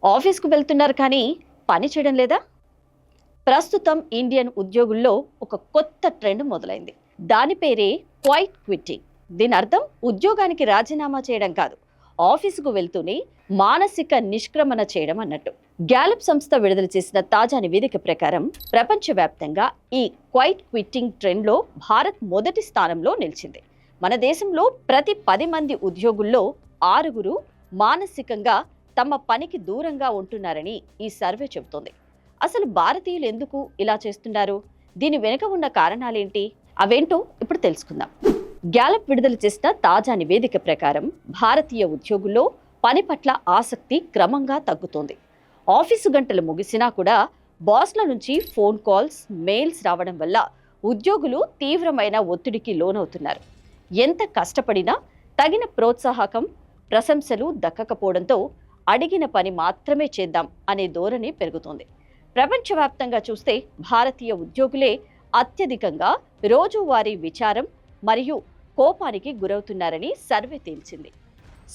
ఆఫీస్కు వెళ్తున్నారు కానీ పని చేయడం లేదా? ప్రస్తుతం ఇండియన్ ఉద్యోగుల్లో ఒక కొత్త ట్రెండ్ మొదలైంది. దాని పేరే క్వైట్ క్విట్టింగ్. దీని అర్థం ఉద్యోగానికి రాజీనామా చేయడం కాదు, ఆఫీసుకు వెళ్తూనే మానసిక నిష్క్రమణ చేయడం అన్నట్టు. గ్యాలప్ సంస్థ విడుదల చేసిన తాజా నివేదిక ప్రకారం ప్రపంచవ్యాప్తంగా ఈ క్వైట్ క్విట్టింగ్ ట్రెండ్లో భారత్ మొదటి స్థానంలో నిలిచింది. మన దేశంలో ప్రతి 10 మంది ఉద్యోగుల్లో 6 మానసికంగా తమ పనికి దూరంగా ఉంటున్నారని ఈ సర్వే చెబుతోంది. అసలు భారతీయులు ఎందుకు ఇలా చేస్తున్నారు? దీని వెనుక ఉన్న కారణాలేంటి? అవేంటో ఇప్పుడు తెలుసుకుందాం. గ్యాలప్ విడుదల చేసిన తాజా నివేదిక ప్రకారం భారతీయ ఉద్యోగుల్లో పని పట్ల ఆసక్తి క్రమంగా తగ్గుతోంది. ఆఫీసు గంటలు ముగిసినా కూడా బాస్ల నుంచి ఫోన్ కాల్స్, మెయిల్స్ రావడం వల్ల ఉద్యోగులు తీవ్రమైన ఒత్తిడికి లోనవుతున్నారు. ఎంత కష్టపడినా తగిన ప్రోత్సాహకం, ప్రశంసలు దక్కకపోవడంతో అడిగిన పని మాత్రమే చేద్దాం అనే ధోరణి పెరుగుతోంది. ప్రపంచవ్యాప్తంగా చూస్తే భారతీయ ఉద్యోగులే అత్యధికంగా రోజువారీ విచారం మరియు కోపానికి గురవుతున్నారని సర్వే తేల్చింది.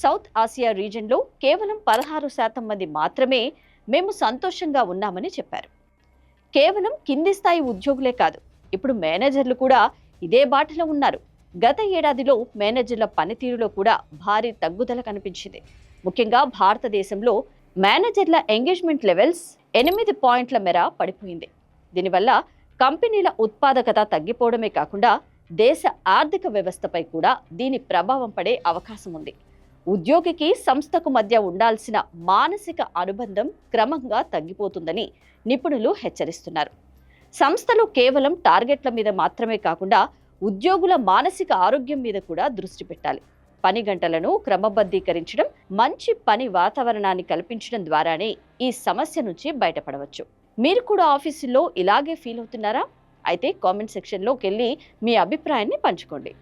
సౌత్ ఆసియా రీజన్లో కేవలం 16% మంది మాత్రమే మేము సంతోషంగా ఉన్నామని చెప్పారు. కేవలం కింది స్థాయి ఉద్యోగులే కాదు, ఇప్పుడు మేనేజర్లు కూడా ఇదే బాటలో ఉన్నారు. గత ఏడాదిలో మేనేజర్ల పనితీరులో కూడా భారీ తగ్గుదల కనిపించింది. ముఖ్యంగా భారతదేశంలో మేనేజర్ల ఎంగేజ్మెంట్ లెవెల్స్ 8 పాయింట్ల మేర పడిపోయింది. దీనివల్ల కంపెనీల ఉత్పాదకత తగ్గిపోవడమే కాకుండా దేశ ఆర్థిక వ్యవస్థపై కూడా దీని ప్రభావం పడే అవకాశం ఉంది. ఉద్యోగికి సంస్థకు మధ్య ఉండాల్సిన మానసిక అనుబంధం క్రమంగా తగ్గిపోతుందని నిపుణులు హెచ్చరిస్తున్నారు. సంస్థలు కేవలం టార్గెట్ల మీద మాత్రమే కాకుండా ఉద్యోగుల మానసిక ఆరోగ్యం మీద కూడా దృష్టి పెట్టాలి. పని గంటలను క్రమబద్ధీకరించడం, మంచి పని వాతావరణాన్ని కల్పించడం ద్వారానే ఈ సమస్య నుంచి బయటపడవచ్చు. మీరు కూడా ఆఫీసుల్లో ఇలాగే ఫీల్ అవుతున్నారా? అయితే కామెంట్ సెక్షన్లోకి వెళ్ళి మీ అభిప్రాయాన్ని పంచుకోండి.